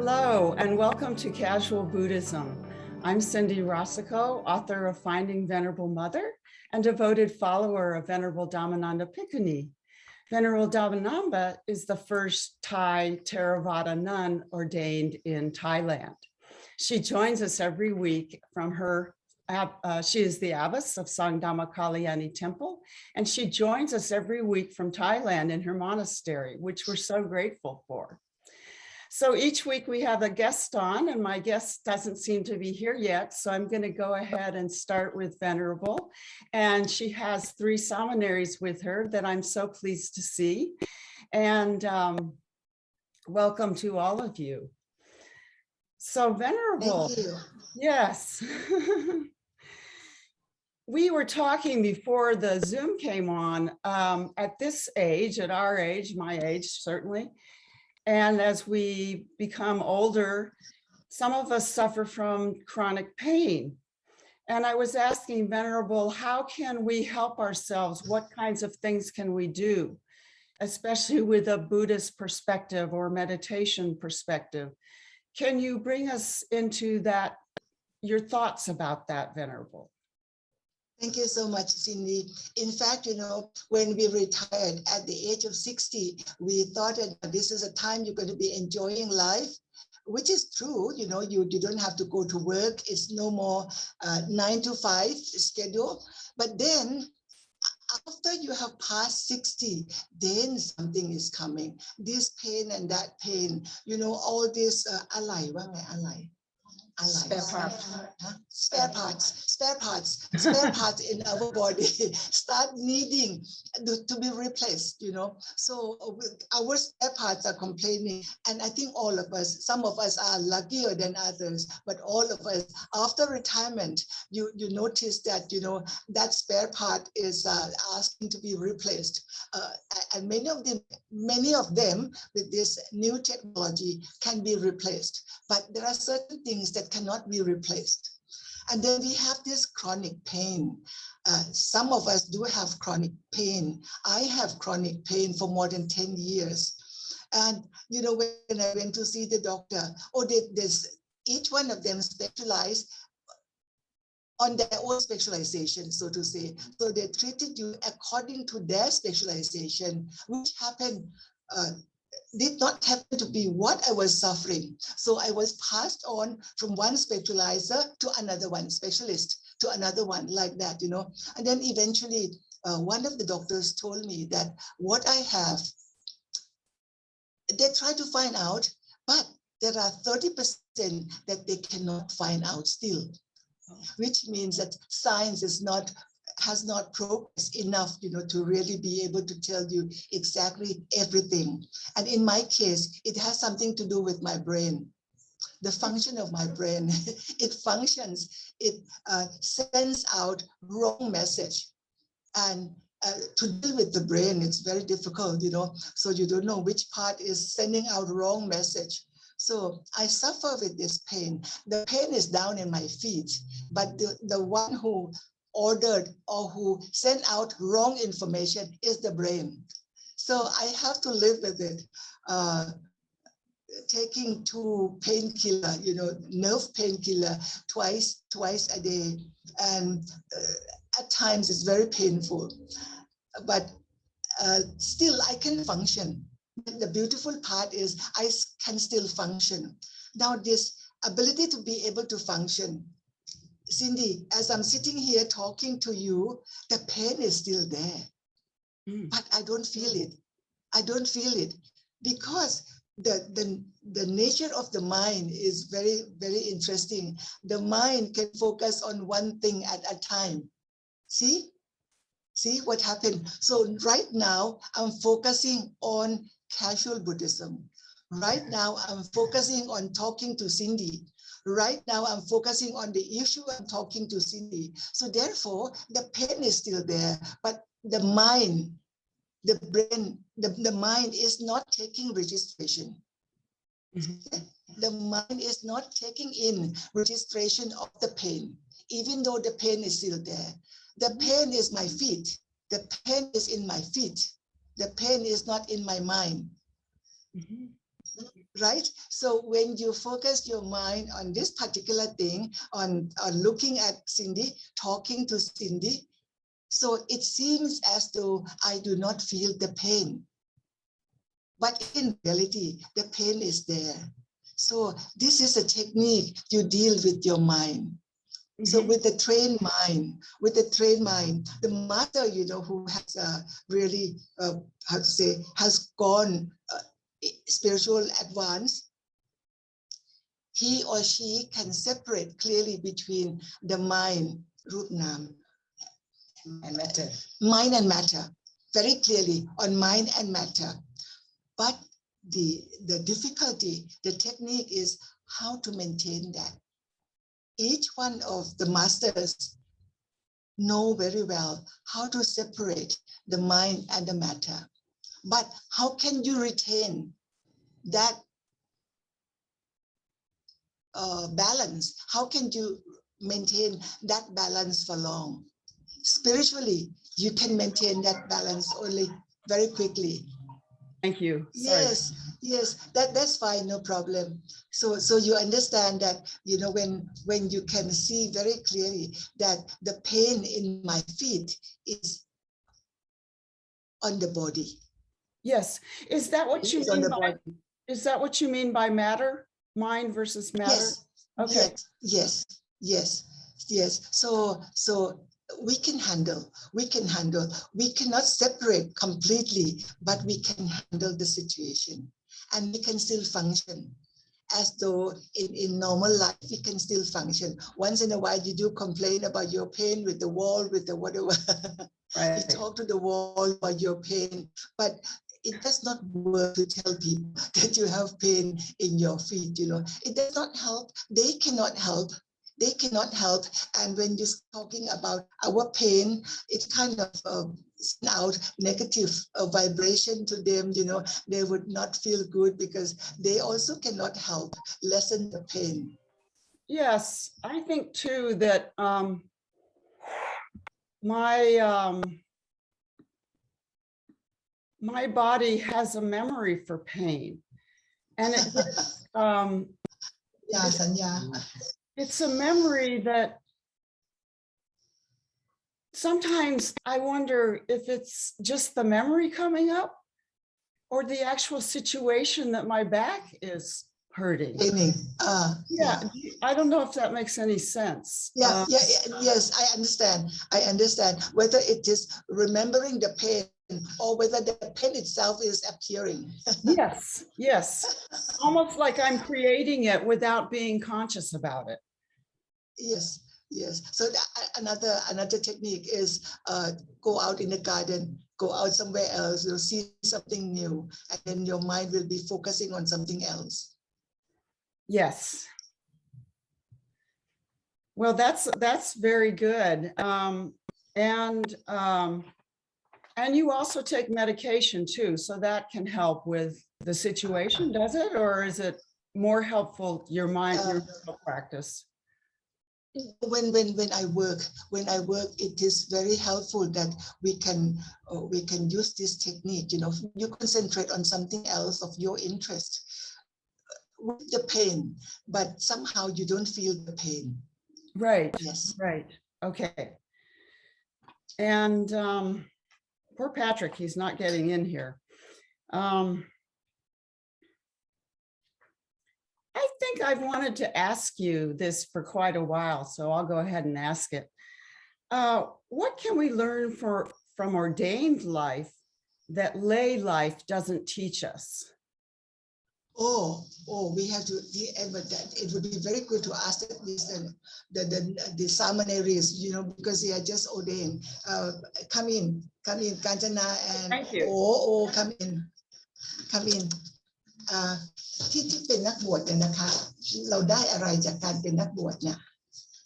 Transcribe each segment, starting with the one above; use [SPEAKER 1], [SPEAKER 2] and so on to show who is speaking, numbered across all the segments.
[SPEAKER 1] Hello, and welcome to Casual Buddhism. I'm Cindy Rossico, author of Finding Venerable Mother and devoted follower of Venerable Dhammananda Bhikkhuni. Venerable Dhammananda is the first Thai Theravada nun ordained in Thailand. She joins us every week from her, she is the abbess of Sangdhamma Kalyani Temple, and she joins us every week from Thailand in her monastery, which we're so grateful for. So each week we have a guest on, and my guest doesn't seem to be here yet. So I'm going to go ahead and start with Venerable. And she has 3 seminaries with her that I'm so pleased to see. And welcome to all of you. So Venerable,
[SPEAKER 2] thank you.
[SPEAKER 1] Yes. We were talking before the Zoom came on, at this age, at our age, my age, certainly. And as we become older, some of us suffer from chronic pain. And I was asking Venerable, how can we help ourselves? What kinds of things can we do, especially with a Buddhist perspective or meditation perspective? Can you bring us into that, your thoughts about that, Venerable?
[SPEAKER 2] Thank you so much, Cindy. In fact, when we retired at the age of 60, we thought that this is a time you're going to be enjoying life, which is true. You don't have to go to work. It's no more 9 to 5 schedule. But then after you have passed 60, then something is coming. This pain and that pain, all this spare parts in our body start needing to be replaced, So our spare parts are complaining. And I think all of us, some of us are luckier than others, but all of us, after retirement, you notice that, that spare part is asking to be replaced. And many of them with this new technology can be replaced. But there are certain things that cannot be replaced. And then we have this chronic pain. Some of us do have chronic pain. I have chronic pain for more than 10 years. And, when I went to see the doctor, each one of them specialized on their own specialization, so to say. So they treated you according to their specialization, which did not happen to be what I was suffering. So I was passed on from one specializer to another one, specialist to another one, like that, And then eventually, one of the doctors told me that what I have, they try to find out, but there are 30% that they cannot find out still, which means that science has not progressed enough, to really be able to tell you exactly everything. And in my case, it has something to do with my brain, the function of my brain. It functions, it sends out wrong message. And to deal with the brain, it's very difficult, so you don't know which part is sending out wrong message. So I suffer with this pain. The pain is down in my feet, but the one who ordered or who sent out wrong information is the brain. So I have to live with it. Taking 2 painkiller, nerve painkiller twice a day. And at times it's very painful, but still I can function. The beautiful part is I can still function. Now this ability to be able to function, Cindy, as I'm sitting here talking to you, the pain is still there, but I don't feel it. I don't feel it because the nature of the mind is very, very interesting. The mind can focus on one thing at a time. See what happened? So right now I'm focusing on Casual Buddhism. Right now I'm focusing on talking to Cindy. Right now, I'm focusing on the issue I'm talking to Cindy. So therefore, the pain is still there, but the mind, the brain, the mind is not taking registration. The mind is not taking in registration of the pain, even though the pain is still there. The pain is my feet. The pain is in my feet. The pain is not in my mind. right? So when you focus your mind on this particular thing, on looking at Cindy, talking to Cindy, so it seems as though I do not feel the pain. But in reality, the pain is there. So this is a technique you deal with your mind. So with the trained mind, the master, who has really, how to say, has gone spiritual advance, he or she can separate clearly between the mind, root nam, and matter. Mind and matter, very clearly on mind and matter. But the difficulty, the technique is how to maintain that. Each one of the masters know very well how to separate the mind and the matter. But how can you retain that balance? How can you maintain that balance for long? Spiritually, you can maintain that balance only very quickly.
[SPEAKER 1] Thank you. Sorry.
[SPEAKER 2] Yes, that's fine, no problem. So you understand that, when you can see very clearly that the pain in my feet is on the body.
[SPEAKER 1] Yes. Is that what you mean by, is that what you mean by matter? Mind versus matter?
[SPEAKER 2] Yes.
[SPEAKER 1] Okay.
[SPEAKER 2] Yes. So we can handle. We cannot separate completely, but we can handle the situation, and we can still function as though in normal life we can still function. Once in a while you do complain about your pain with the wall, with the whatever. Right. You talk to the wall about your pain, but it does not work to tell people that you have pain in your feet. It does not help. They cannot help. And when you're talking about our pain, it kind of send out negative vibration to them. They would not feel good because they also cannot help lessen the pain.
[SPEAKER 1] Yes, I think too that my body has a memory for pain, and it's a memory that sometimes I wonder if it's just the memory coming up or the actual situation that my back is hurting. Yeah, I don't know if that makes any sense.
[SPEAKER 2] Yes, I understand. Whether it is remembering the pain or whether the pain itself is appearing.
[SPEAKER 1] Yes. Almost like I'm creating it without being conscious about it.
[SPEAKER 2] Yes. So another technique is go out in the garden, go out somewhere else, you'll see something new, and then your mind will be focusing on something else.
[SPEAKER 1] Yes. Well, that's very good. And you also take medication too, so that can help with the situation, does it? Or is it more helpful, your mental practice?
[SPEAKER 2] When I work, it is very helpful that we can use this technique. You concentrate on something else of your interest with the pain, but somehow you don't feel the pain.
[SPEAKER 1] Right.
[SPEAKER 2] Yes.
[SPEAKER 1] Right. Okay. And poor Patrick, he's not getting in here. I think I've wanted to ask you this for quite a while, so I'll go ahead and ask it. What can we learn from ordained life that lay life doesn't teach us?
[SPEAKER 2] We have to. It would be very good to ask the seminaries, because they are just ordained. Come in, Kanchana, and
[SPEAKER 1] thank you.
[SPEAKER 2] Come in. ที่เป็นนักบวชเนี่ยนะคะเราได้อะไรจากการเป็นนักบวชเนี่ย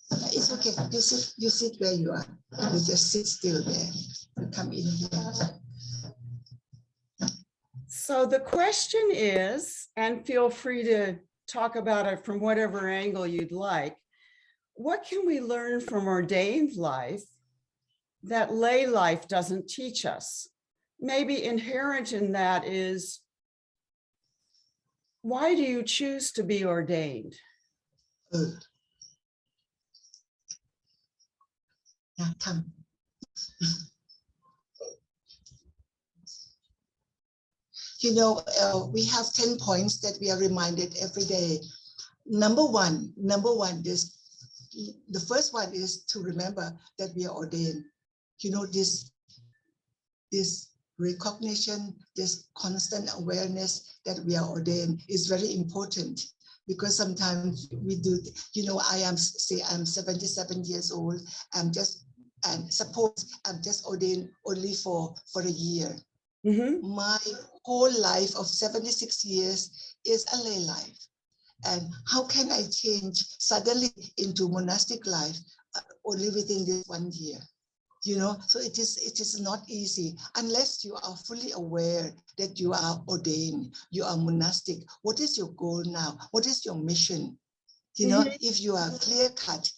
[SPEAKER 2] It's okay. You sit where you are. You just sit still there. You come in here.
[SPEAKER 1] So the question is, and feel free to talk about it from whatever angle you'd like, what can we learn from ordained life that lay life doesn't teach us? Maybe inherent in that is why do you choose to be ordained?
[SPEAKER 2] You know, we have 10 points that we are reminded every day. Number one, the first one is to remember that we are ordained. You know, this recognition, this constant awareness that we are ordained is very important, because sometimes we do, you know, I'm 77 years old, and suppose I'm just ordained only for a year. Mm-hmm. My whole life of 76 years is a lay life. And how can I change suddenly into monastic life only within this 1 year? You know, so it is not easy unless you are fully aware that you are ordained, you are monastic. What is your goal now? What is your mission? You know, if you are clear cut,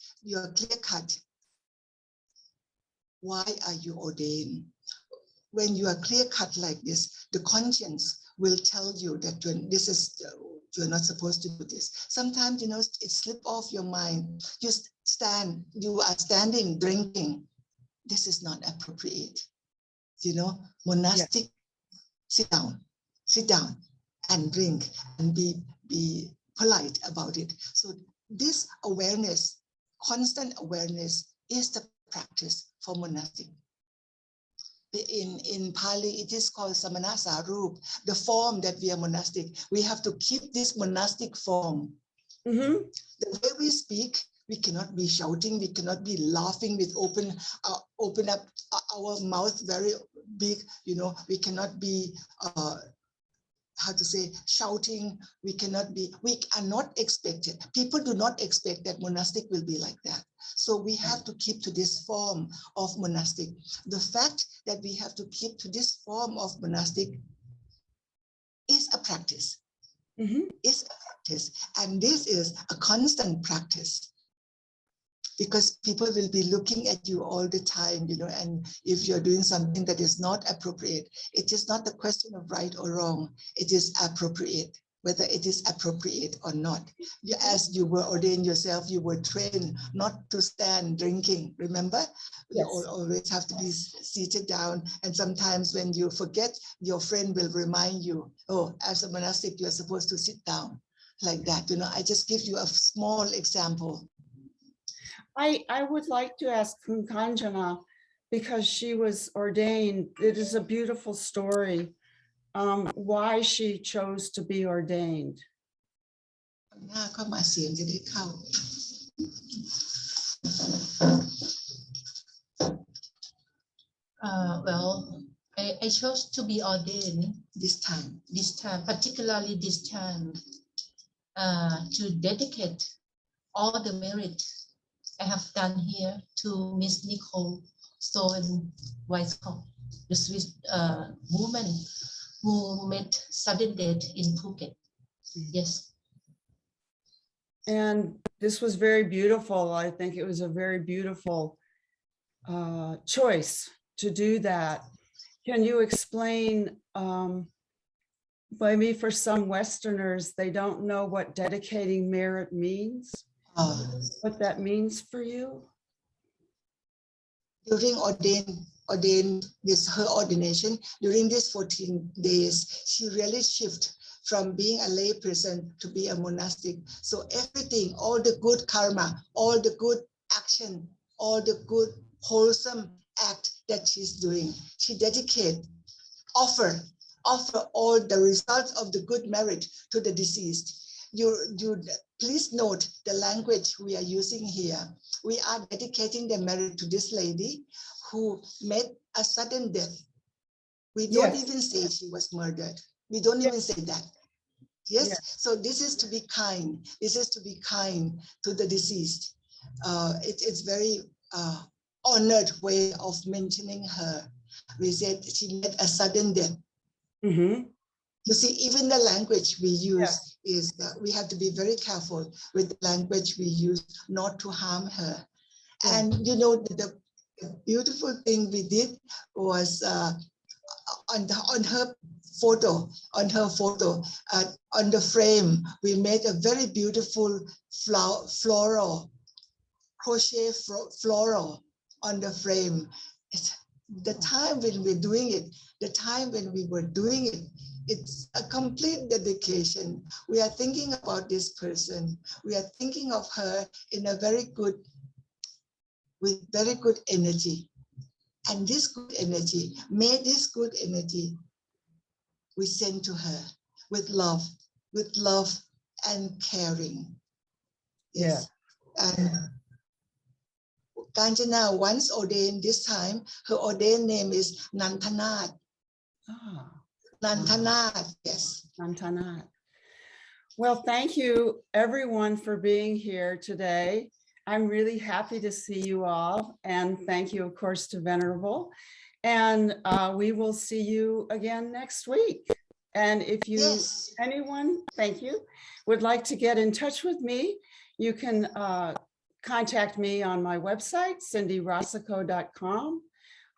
[SPEAKER 2] why are you ordained? When you are clear cut like this, the conscience will tell you that you're not supposed to do this. Sometimes, you know, it slips off your mind. You are standing, drinking. This is not appropriate. You know, monastic, yes. Sit down and drink and be polite about it. So this awareness, constant awareness, is the practice for monastic. In Pali, it is called samana sarup, the form that we are monastic. We have to keep this monastic form. Mm-hmm. The way we speak, we cannot be shouting, we cannot be laughing with open up our mouth very big, you know, we cannot be, shouting, we are not expected. People do not expect that monastic will be like that. So we have to keep to this form of monastic. The fact that we have to keep to this form of monastic is a practice. Mm-hmm. Is a practice. And this is a constant practice, because people will be looking at you all the time, you know, and if you're doing something that is not appropriate, it is not the question of right or wrong. It is appropriate, whether it is appropriate or not. As you were ordained yourself, you were trained not to stand drinking, remember? Yes. You always have to be seated down. And sometimes when you forget, your friend will remind you, oh, as a monastic, you're supposed to sit down like that. You know, I just give you a small example.
[SPEAKER 1] I would like to ask Kanjana, because she was ordained, it is a beautiful story, why she chose to be ordained.
[SPEAKER 3] Well, I chose to be ordained this time, particularly this time, to dedicate all the merit I have done here to Miss Nicole Stowen-Weisskopf, the Swiss woman who met sudden death in Phuket. Yes.
[SPEAKER 1] And this was very beautiful. I think it was a very beautiful choice to do that. Can you explain, maybe for some Westerners, they don't know what dedicating merit means? What that means for you?
[SPEAKER 2] During her ordination, during these 14 days, she really shifted from being a lay person to be a monastic. So everything, all the good karma, all the good action, all the good wholesome act that she's doing, she dedicated, offer all the results of the good merit to the deceased. You please note the language we are using here. We are dedicating the merit to this lady who met a sudden death. We don't even say she was murdered. We don't even say that. Yes? So this is to be kind. This is to be kind to the deceased. It's very honored way of mentioning her. We said she met a sudden death. Mm-hmm. You see, even the language we use is we have to be very careful with the language we use not to harm her. And you know, the beautiful thing we did was on her photo, on her photo, on the frame, we made a very beautiful floral, crochet floral on the frame. The time when we're doing it, the time when we were doing it, it's a complete dedication. We are thinking about this person. We are thinking of her in a with very good energy. And this good energy, may this good energy we send to her with love and caring. Yes. Yeah. And Kanchana once ordained this time, her ordained name is Nantanat.
[SPEAKER 1] Ah.
[SPEAKER 2] Nantanat, yes.
[SPEAKER 1] Nantanat. Well, thank you everyone for being here today. I'm really happy to see you all. And thank you, of course, to Venerable. And we will see you again next week. And if you, anyone, thank you, would like to get in touch with me, you can contact me on my website, cindyrosico.com,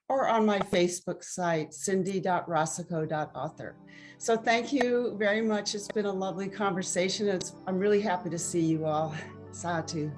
[SPEAKER 1] or on my Facebook site, cindy.rosico.author. So thank you very much. It's been a lovely conversation. I'm really happy to see you all. Sadhu.